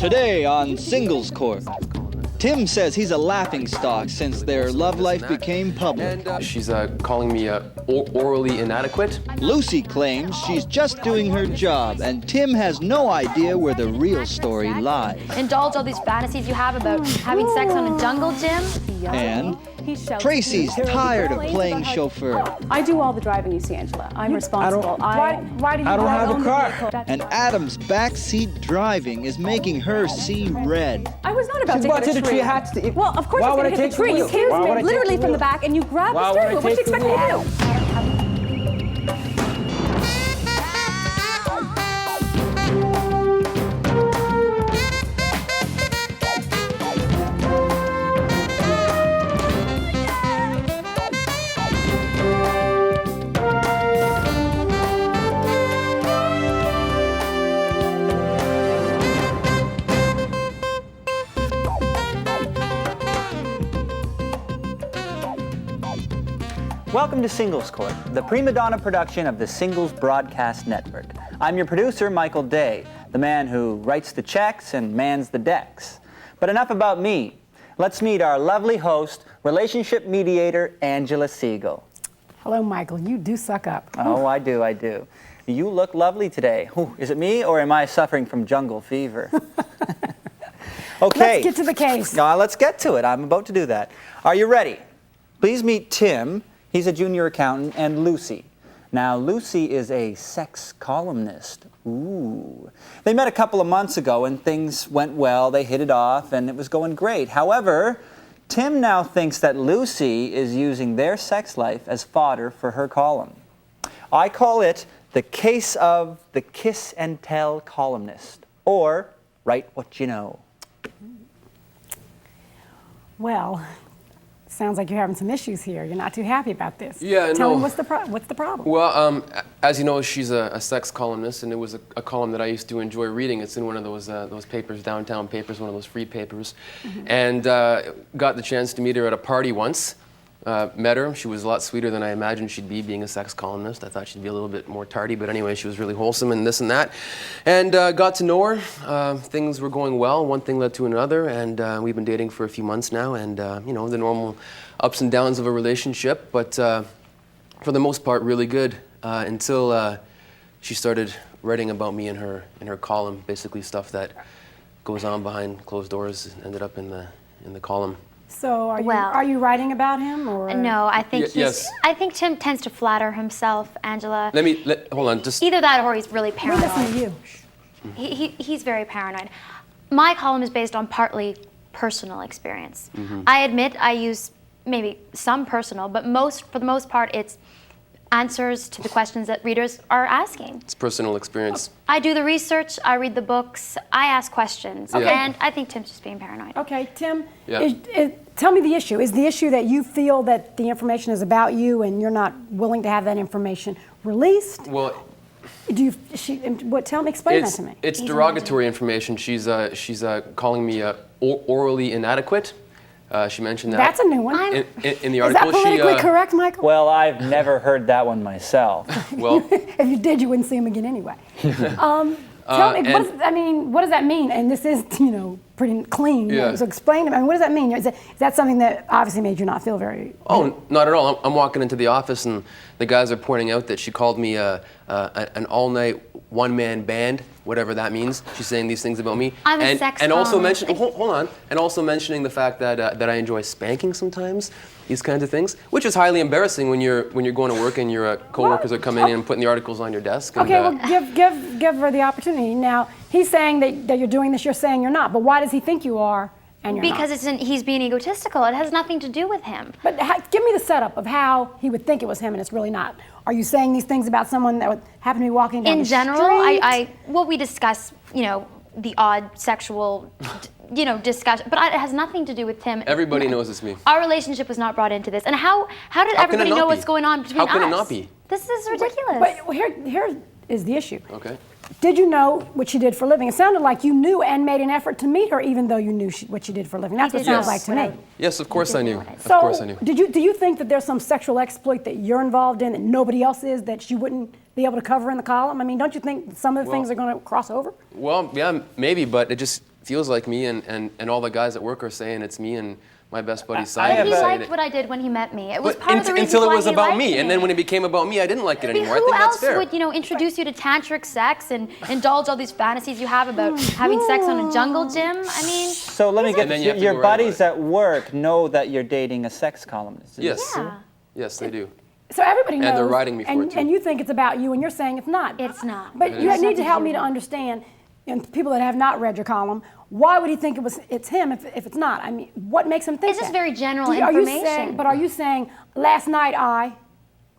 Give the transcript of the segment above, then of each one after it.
Today on Singles Court, Tim says he's a laughingstock since their love life became public. And she's calling me orally inadequate. Lucy claims she's just doing her job, and Tim has no idea where the real story lies. Indulge all these fantasies you have about having sex on a jungle gym. And Tracy's tired of playing chauffeur. I do all the driving, you see, Angela. I'm responsible. Why do you I don't have a car. And Adam's backseat driving is making her see red. I was not about She's to about hit to a the tree. tree. Well, of course Why you're would going to I hit the take the tree. You wheel? came Why would I to me take literally the from the wheel? back and you grabbed Why the would I steering wheel. What do you take the expect me to do? Welcome to Singles Court, the prima donna production of the Singles Broadcast Network. I'm your producer, Michael Day, the man who writes the checks and mans the decks. But enough about me. Let's meet our lovely host, relationship mediator, Angela Siegel. Hello, Michael. You do suck up. Oh, I do. You look lovely today. Ooh, is it me, or am I suffering from jungle fever? Okay. Let's get to the case. Let's get to it. I'm about to do that. Are you ready? Please meet Tim. He's a junior accountant, and Lucy. Now, Lucy is a sex columnist. Ooh. They met a couple of months ago, and things went well. They hit it off, and it was going great. However, Tim now thinks that Lucy is using their sex life as fodder for her column. I call it the case of the kiss and tell columnist, or write what you know. Well, sounds like you're having some issues here. You're not too happy about this. Yeah, Tell no. me what's the problem? Well, as you know, she's a sex columnist, and it was a column that I used to enjoy reading. It's in one of those papers, downtown papers, one of those free papers. Mm-hmm. And got the chance to meet her at a party once. Met her. She was a lot sweeter than I imagined she'd be, being a sex columnist. I thought she'd be a little bit more tardy, but anyway, she was really wholesome and this and that. And got to know her. Things were going well. One thing led to another, and we've been dating for a few months now, and you know, the normal ups and downs of a relationship, but for the most part, really good, until she started writing about me in her column, basically stuff that goes on behind closed doors ended up in the column. So are you writing about him, or? No, I think yes. I think Tim tends to flatter himself, Angela. Hold on, just Either that or he's really We're listening to paranoid. you. He's very paranoid. My column is based on partly personal experience. Mm-hmm. I admit I use maybe some personal, but for the most part, it's answers to the questions that readers are asking. it's personal experience. I do the research, I read the books, I ask questions, Okay. and I think Tim's just being paranoid. Okay, Tim, Yeah. tell me the issue. Is the issue that you feel that the information is about you and you're not willing to have that information released? Well, Explain that to me. it's derogatory information. She's calling me orally inadequate. She mentioned that. That's a new one. In the Is that article. politically correct, Michael? Well, I've never heard that one myself. Well, If you did, you wouldn't see him again anyway. Tell me, what does that mean? And this is, pretty clean. Yeah. So explain to me. What does that mean? Is that something that obviously made you not feel very? Oh, not at all. I'm walking into the office and the guys are pointing out that she called me an all-night one-man band, whatever that means. She's saying these things about me. I'm a sex and also columnist. hold on, and also mentioning the fact that I enjoy spanking sometimes, these kinds of things, which is highly embarrassing when you're going to work and your coworkers are coming in and putting the articles on your desk. And, Okay, well, give her the opportunity. Now, he's saying that you're doing this, you're saying you're not, but why does he think you are and you're Because not? he's being egotistical. It has nothing to do with him. But give me the setup of how he would think it was him and it's really not. Are you saying these things about someone that would happen to be walking down In the general, street? we discuss, the odd sexual, discussion, but it has nothing to do with Tim. everybody knows it's me. Our relationship was not brought into this. And how did everybody know what's going on between us? How can it not be? This is ridiculous. But here is the issue. Okay. Did you know what she did for a living? It sounded like you knew and made an effort to meet her, even though you knew what she did for a living. That's what it sounds like to me. Yes, of course I knew. So, Of course I knew. do you think that there's some sexual exploit that you're involved in that nobody else is, that she wouldn't be able to cover in the column? I mean, don't you think some of the things are going to cross over? Well, yeah, maybe, but it just feels like me, and all the guys at work are saying it's me, and my best buddy I Simon have is He a- saying liked it. what I did when he met me. It was But part of the reason until it why was he about liked me, and then when it became about me, I didn't like it anymore. I Who think that's else fair. would, introduce you to tantric sex and indulge all these fantasies you have about having sex on a jungle gym? I mean, So let me get And then you have to your go right buddies about at work know that you're dating a sex columnist. Is Yes. this true? yeah, Yes, they do. So everybody knows. And they're writing me for it, too. And you think it's about you, and you're saying it's not. it's not. But It you has need nothing to help do me with to it. understand, and people that have not read your column, why would he think it's him if it's not? I mean, what makes him think It's just that? very general Are you information. saying, but are you saying, last night I?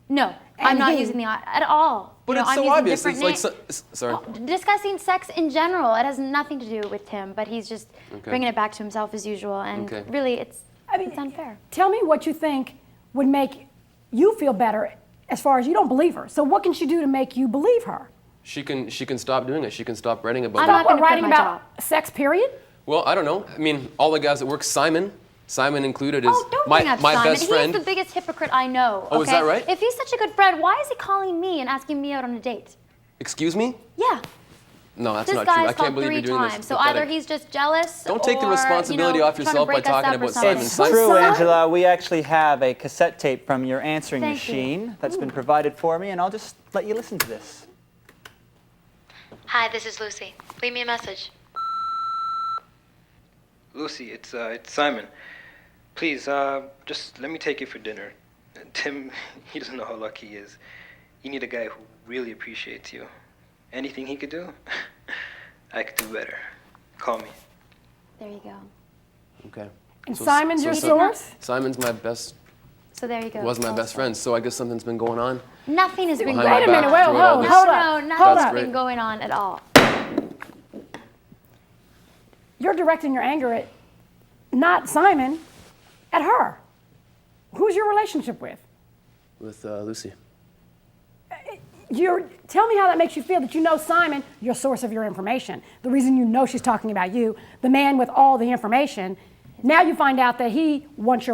No, I'm And not he- using the I at all. But You know, it's I'm so using obvious. different It's like, names. sorry. Discussing sex in general, it has nothing to do with him, but he's just Okay. bringing it back to himself as usual, and Okay. really, it's mean, it's unfair. Tell me what you think would make you feel better as far as you don't believe her. So what can she do to make you believe her? She can stop doing it. She can stop writing about I'm it. not Stop gonna quit writing my about job. sex, period? Well, I don't know. I mean, all the guys at work, Simon included, is Oh, don't my bring up my Simon. best friend. He's the biggest hypocrite I know. Oh, is okay? that right? If he's such a good friend, why is he calling me and asking me out on a date? Excuse me? Yeah, No, that's this not true. guy's I can't called believe 3 you're doing times. this. So Pathetic. either he's just jealous. Don't take the or, responsibility off trying to yourself by break us talking up or about something. Simon. It's Simon- true, Simon? Angela. We actually have a cassette tape from your answering Thank you. machine that's been provided for me, and I'll just let you listen to this. Hi, this is Lucy. Leave me a message. Lucy, it's Simon. Please, just let me take you for dinner. Tim, he doesn't know how lucky he is. You need a guy who really appreciates you. Anything he could do, I could do better. Call me. There you go. Okay. And Simon's your so source? Simon's my best, So there you go. was my best friend. So I guess something's been going on. Nothing has been Behind going my Wait a back minute, on. throughout all hold this. up. No, Hold nothing's up. been going on at all. You're directing your anger at not Simon, at her. Who's your relationship with? With Lucy. Tell me how that makes you feel that you know Simon, your source of your information. The reason you know she's talking about you, the man with all the information. Now you find out that he wants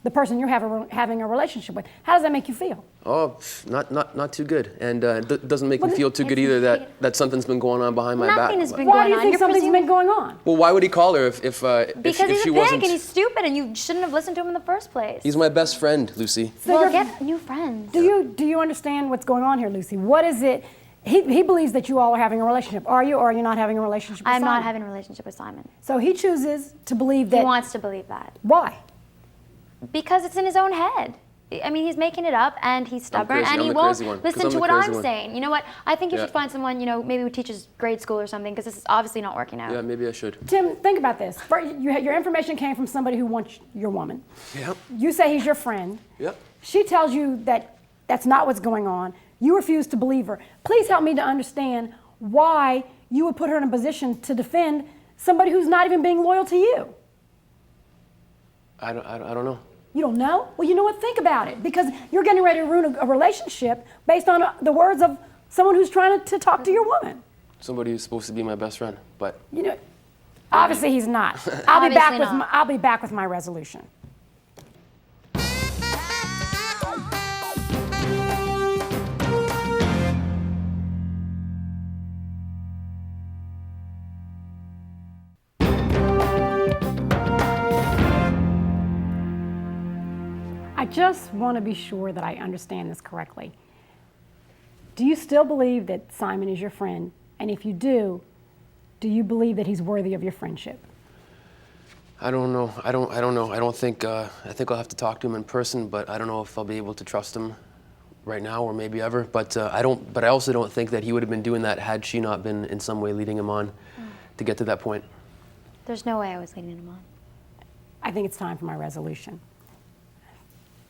the person you're having a relationship with. How does that make you feel? Oh, not too good. And it doesn't make me Well, feel too good either that something's been going on behind my back. Nothing has been Why going do you on. think You're something's presuming- been going on? Well, why would he call her if Because if he's she a pig wasn't? and he's stupid and you shouldn't have listened to him in the first place. He's my best friend, Lucy. So well, you're- get new friends. Do you understand what's going on here, Lucy? What is it? He believes that you all are having a relationship. Are you, or are you not having a relationship with I'm Simon? not having a relationship with Simon. So he chooses to believe He that. wants to believe that. Why? Because it's in his own head. I mean, he's making it up, and he's stubborn, crazy. and I'm he the won't crazy one, 'cause listen I'm to the what crazy I'm one. saying. You know what? I think you Yeah. should find someone, maybe who teaches grade school or something, because this is obviously not working out. Yeah, maybe I should. Tim, think about this. Your information came from somebody who wants your woman. Yep. You say he's your friend. Yep. She tells you that that's not what's going on. You refuse to believe her. Please help me to understand why you would put her in a position to defend somebody who's not even being loyal to you. I don't know. You don't know? Well, you know what? Think about it. Because you're getting ready to ruin a relationship based on the words of someone who's trying to talk to your woman. Somebody who's supposed to be my best friend, but You know, obviously he's not. I'll be back Obviously not. I'll be back with my resolution. I just want to be sure that I understand this correctly. Do you still believe that Simon is your friend? And if you do you believe that he's worthy of your friendship? I don't know. I don't know. I don't think. I think I'll have to talk to him in person, but I don't know if I'll be able to trust him right now or maybe ever. But I don't. But I also don't think that he would have been doing that had she not been in some way leading him on to get to that point. There's no way I was leading him on. I think it's time for my resolution.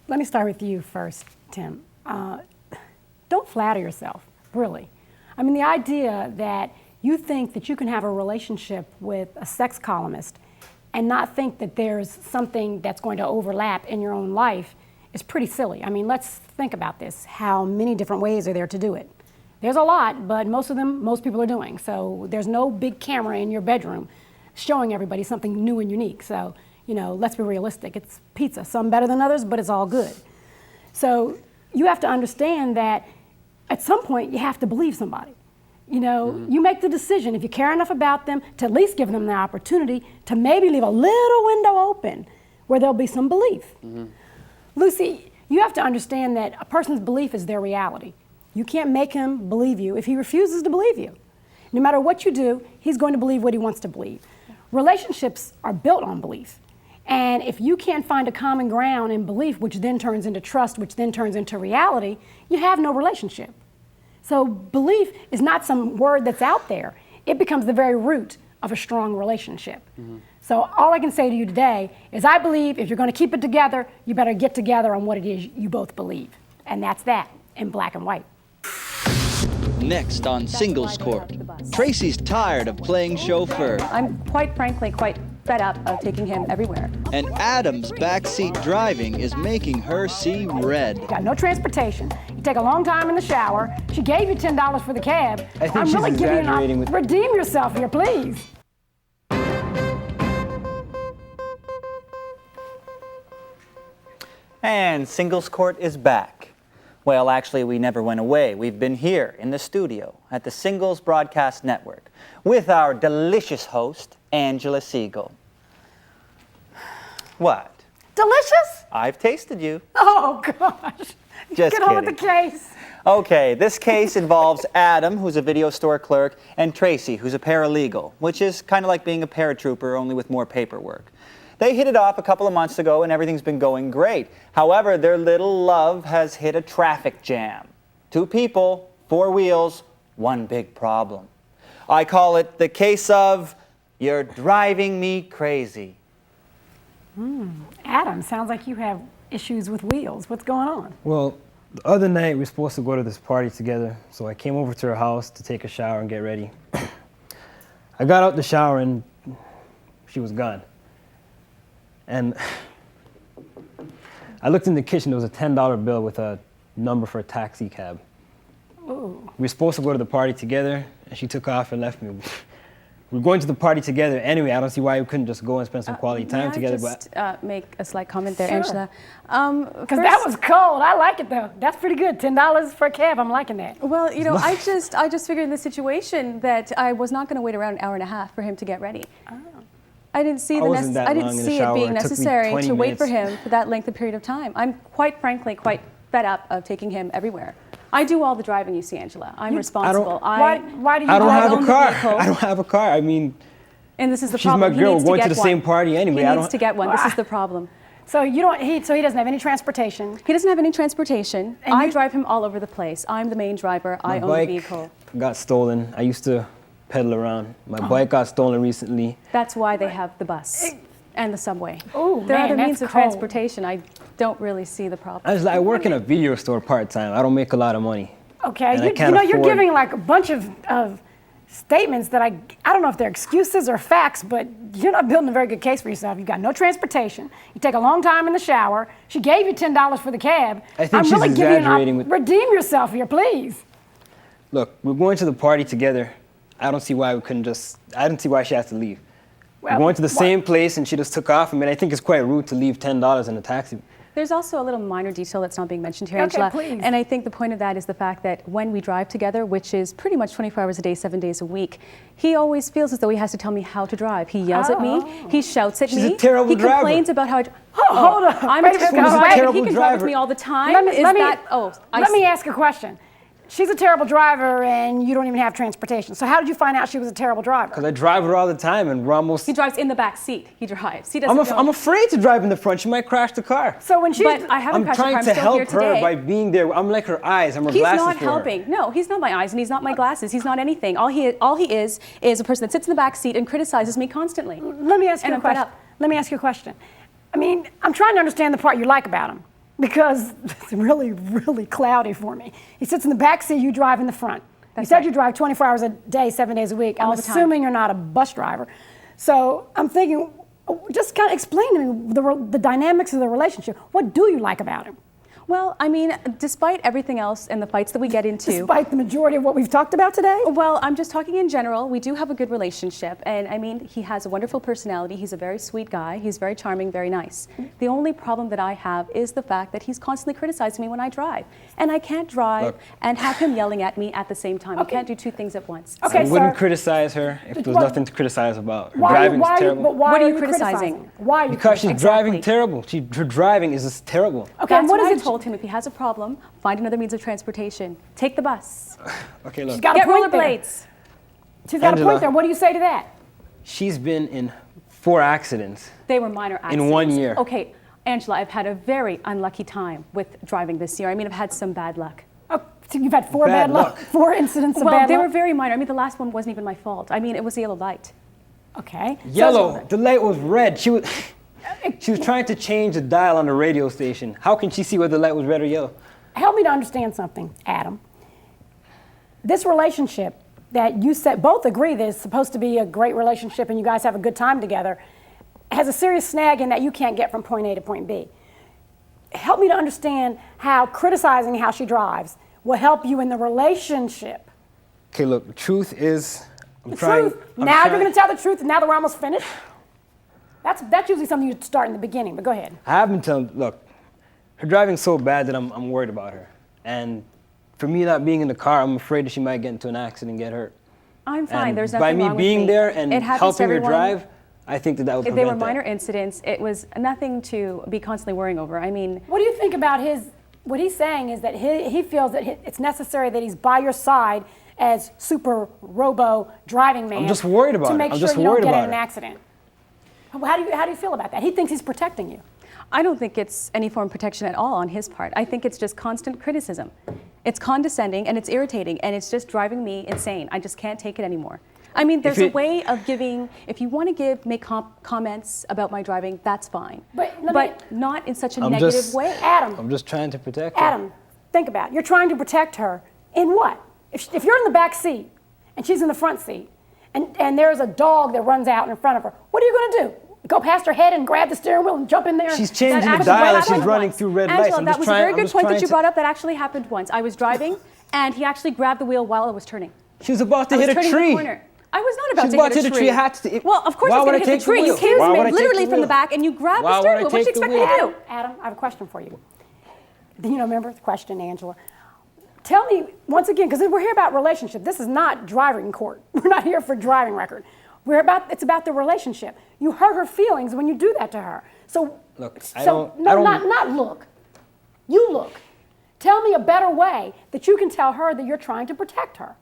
Let me start with you first, Tim. Don't flatter yourself, really. I mean, the idea that you think that you can have a relationship with a sex columnist and not think that there's something that's going to overlap in your own life is pretty silly. I mean, let's think about this. How many different ways are there to do it? There's a lot, but most of them, most people are doing. So there's no big camera in your bedroom showing everybody something new and unique. So, let's be realistic. It's pizza, some better than others, but it's all good. So you have to understand that at some point you have to believe somebody. You know, you make the decision if you care enough about them to at least give them the opportunity to maybe leave a little window open where there'll be some belief. Lucy, you have to understand that a person's belief is their reality. You can't make him believe you if he refuses to believe you. No matter what you do, he's going to believe what he wants to believe. Relationships are built on belief. And if you can't find a common ground in belief, which then turns into trust, which then turns into reality, you have no relationship. So belief is not some word that's out there. It becomes the very root of a strong relationship. So all I can say to you today is I believe if you're going to keep it together, you better get together on what it is you both believe. And that's that in black and white. Next on Singles Court, Tracy's tired of playing chauffeur. I'm quite frankly quite fed up of taking him everywhere. And Adam's backseat driving is making her see red. Got no transportation. You take a long time in the shower. She gave you $10 for the cab. I think I'm she's really giving exaggerating you with... Redeem yourself here, please. And Singles Court is back. Well, actually, we never went away. We've been here in the studio at the Singles Broadcast Network with our delicious host, Angela Siegel. What? Delicious? I've tasted you. Oh, gosh. Just Get on with the kidding. case. Okay, this case involves Adam, who's a video store clerk, and Tracy, who's a paralegal, which is kind of like being a paratrooper, only with more paperwork. They hit it off a couple of months ago and everything's been going great. However, their little love has hit a traffic jam. 2 people, 4 wheels, 1 big problem. I call it the case of you're driving me crazy. Adam, sounds like you have issues with wheels. What's going on? Well, the other night we were supposed to go to this party together, so I came over to her house to take a shower and get ready. I got out the shower and she was gone. And I looked in the kitchen, there was a $10 bill with a number for a taxi cab. Ooh. We were supposed to go to the party together, and she took off and left me. We're going to the party together anyway. I don't see why we couldn't just go and spend some quality time together. May I just make a slight comment there, Sure. Angela? Because that was cold. I like it, though. That's pretty good. $10 for a cab. I'm liking that. Well, you know, I just figured in this situation that I was not going to wait around an hour and a half for him to get ready. Oh. I didn't see it being necessary to wait for him for that length of period of time. I'm quite frankly quite fed up of taking him everywhere. I do all the driving, you see, Angela. I'm responsible. Why do you I don't have a own the car. vehicle. I don't have a car. I mean, And this is the she's problem. my girl. He needs We're going to to get the one. same party anyway. He needs to get one. This is the problem. So you don't. So he doesn't have any transportation. He doesn't have any transportation. And I you- drive him all over the place. I'm the main driver. I own the vehicle. Got stolen. I used to pedal around. My bike got stolen recently. That's why they have the bus and the subway. Oh, There are man, other that's means of cold. transportation. I don't really see the problem. I work in a video store part-time. I don't make a lot of money. Okay, And I you can't know, you're afford- giving like a bunch of statements that I don't know if they're excuses or facts, but you're not building a very good case for yourself. You've got no transportation. You take a long time in the shower. She gave you $10 for the cab. I think I'm she's really giving you exaggerating with- redeem yourself here, please. Look, we're going to the party together. I don't see why we couldn't just, I don't see why she has to leave. Well, we're going to the why- same place and she just took off. I mean, I think it's quite rude to leave $10 in a taxi. There's also a little minor detail that's not being mentioned here, Okay, Angela. please. And I think the point of that is the fact that when we drive together, which is pretty much 24 hours a day, 7 days a week, he always feels as though he has to tell me how to drive. He yells at me. He shouts at me. She's a terrible he driver. complains about how Hold on. I'm Wait a a minute. terrible She's a driver. terrible He can drive with driver. me all the time. Let me ask a question. She's a terrible driver and you don't even have transportation. So how did you find out she was a terrible driver? Because I drive her all the time and we're almost... He drives in the back seat. He drives. He doesn't I'm afraid to drive in the front. She might crash the car. So when she's But I haven't I'm crashed the car. trying I'm to still help here her today. by being there. I'm like her eyes. I'm her He's glasses not for her. helping. No, he's not my eyes and he's not my glasses. He's not anything. All he is a person that sits in the back seat and criticizes me constantly. Let me ask you And a I'm fed question. up. Let me ask you a question. I mean, I'm trying to understand the part you like about him because it's really, really cloudy for me. He sits in the back seat, you drive in the front. That's you said right. you drive 24 hours a day, 7 days a week. I'm All the time. assuming you're not a bus driver. So I'm thinking, just kind of explain to me the dynamics of the relationship. What do you like about him? Well, I mean, despite everything else and the fights that we get into. Despite the majority of what we've talked about today? Well, I'm just talking in general. We do have a good relationship. And I mean, he has a wonderful personality. He's a very sweet guy. He's very charming, very nice. The only problem that I have is the fact that he's constantly criticizing me when I drive. And I can't drive and have him yelling at me at the same time. I can't do two things at once. Okay, I wouldn't criticize her if there was nothing to criticize about. Her driving's terrible. What are you criticizing? Why are you Because she's driving terrible. Her driving is just terrible. Okay, and what is it? I told him if he has a problem, find another means of transportation. Take the bus. Okay, look. Get rollerblades. She's got a point there. What do you say to that? She's been in 4 accidents. They were minor accidents. In 1 year. Okay, Angela, I've had a very unlucky time with driving this year. I mean, I've had some bad luck. Oh, so you've had 4 bad luck. 4 incidents of bad luck? Well, they were very minor. I mean, the last one wasn't even my fault. I mean, it was a yellow light. Okay. Yellow. The light was red. She was trying to change the dial on the radio station. How can she see whether the light was red or yellow? Help me to understand something, Adam. This relationship that you said both agree that it's supposed to be a great relationship and you guys have a good time together has a serious snag in that you can't get from point A to point B. Help me to understand how criticizing how she drives will help you in the relationship. Okay, look, the truth is, You're going to tell the truth now that we're almost finished? That's usually something you start in the beginning, but go ahead. I have been telling, look, her driving's so bad that I'm worried about her. And for me not being in the car, I'm afraid that she might get into an accident and get hurt. I'm fine, and there's nothing wrong with me. By me being there and helping her drive, I think that would prevent They were minor incidents. It was nothing to be constantly worrying over. I mean... What do you think about what he's saying is that he feels that it's necessary that he's by your side as super robo driving man. I'm just worried about it. To make sure you don't get in an accident. How do you feel about that? He thinks he's protecting you. I don't think it's any form of protection at all on his part. I think it's just constant criticism. It's condescending and it's irritating and it's just driving me insane. I just can't take it anymore. I mean, there's a way of giving, if you want to make comments about my driving, that's fine. But not in such a negative way. Adam. I'm just trying to protect her. Adam, think about it. You're trying to protect her in what? If you're in the back seat and she's in the front seat and there's a dog that runs out in front of her, what are you going to do? Go past her head and grab the steering wheel and jump in there? She's changing the dial as she's running through red lights. Angela, that was a very good point that you brought up. That actually happened once. I was driving and he actually grabbed the wheel while I was turning. She was about to hit a tree. I was not about to hit a tree. Well, of course I was going to hit the tree. You came to me literally from the back and you grabbed the steering wheel. What do you expect me to do? Adam, I have a question for you. Remember the question, Angela? Tell me, once again, because we're here about relationship. This is not driving court. We're not here for driving record. It's about the relationship. You hurt her feelings when you do that to her. So look, not look. You look. Tell me a better way that you can tell her that you're trying to protect her.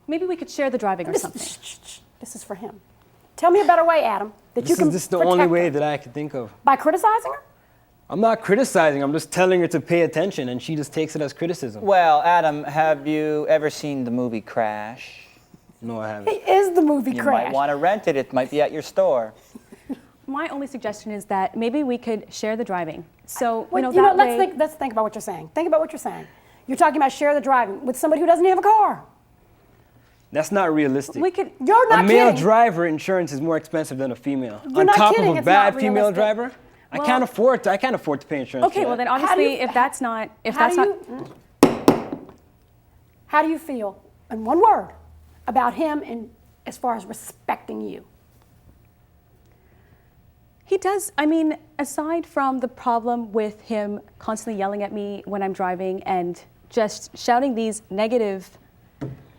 Maybe we could share the driving or something. This is for him. Tell me a better way, Adam, that you can This is the only way that I can think of. By criticizing her? I'm not criticizing. I'm just telling her to pay attention, and she just takes it as criticism. Well, Adam, have you ever seen the movie Crash? No, I haven't. It is the movie You Crash. might want to rent it. It might be at your store. My only suggestion is that maybe we could share the driving. So, let's think about what you're saying. Think about what you're saying. You're talking about share the driving with somebody who doesn't have a car. That's not realistic. You're not kidding. A male kidding. driver insurance is more expensive than a female. You're On not top kidding. of a It's bad not female realistic. driver, I can't afford to pay insurance. Okay, well then obviously how do you feel in one word about him and as far as respecting you? He does. I mean, aside from the problem with him constantly yelling at me when I'm driving and just shouting these negative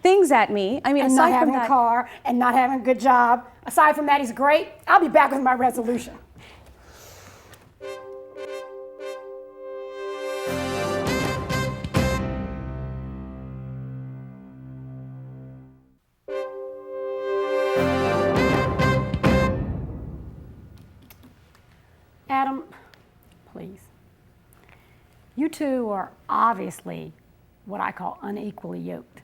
things at me. I mean, and aside not having from that, a car and not having a good job. Aside from that, he's great. I'll be back with my resolution. Adam, please. You two are obviously what I call unequally yoked.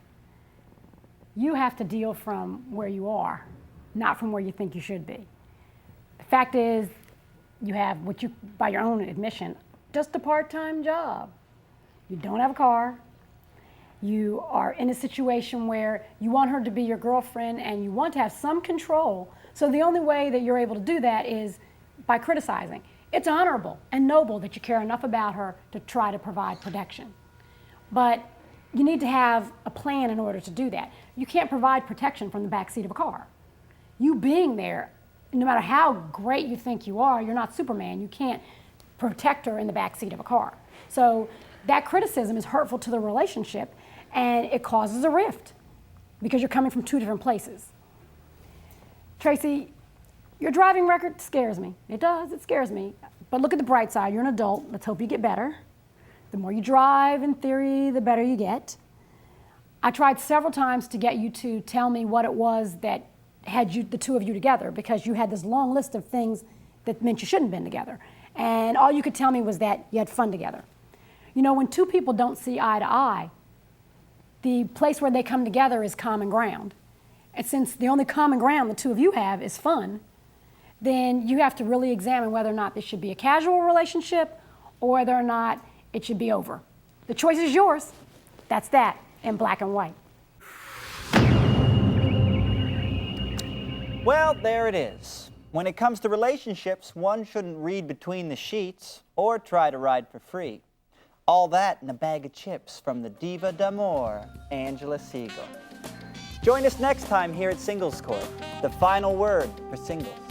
You have to deal from where you are, not from where you think you should be. The fact is, you have what you, by your own admission, just a part-time job. You don't have a car. You are in a situation where you want her to be your girlfriend and you want to have some control. So the only way that you're able to do that is by criticizing. It's honorable and noble that you care enough about her to try to provide protection. But you need to have a plan in order to do that. You can't provide protection from the back seat of a car. You being there, no matter how great you think you are, you're not Superman. You can't protect her in the back seat of a car. So that criticism is hurtful to the relationship, and it causes a rift because you're coming from two different places. Tracy, your driving record scares me. It does, it scares me. But look at the bright side. You're an adult. Let's hope you get better. The more you drive, in theory, the better you get. I tried several times to get you to tell me what it was that had you, the two of you together, because you had this long list of things that meant you shouldn't have been together. And all you could tell me was that you had fun together. You know, when two people don't see eye to eye, the place where they come together is common ground. And since the only common ground the two of you have is fun, then you have to really examine whether or not this should be a casual relationship or whether or not it should be over. The choice is yours. That's that, in black and white. Well, there it is. When it comes to relationships, one shouldn't read between the sheets or try to ride for free. All that in a bag of chips from the diva d'amour, Angela Siegel. Join us next time here at Singles Court, the final word for singles.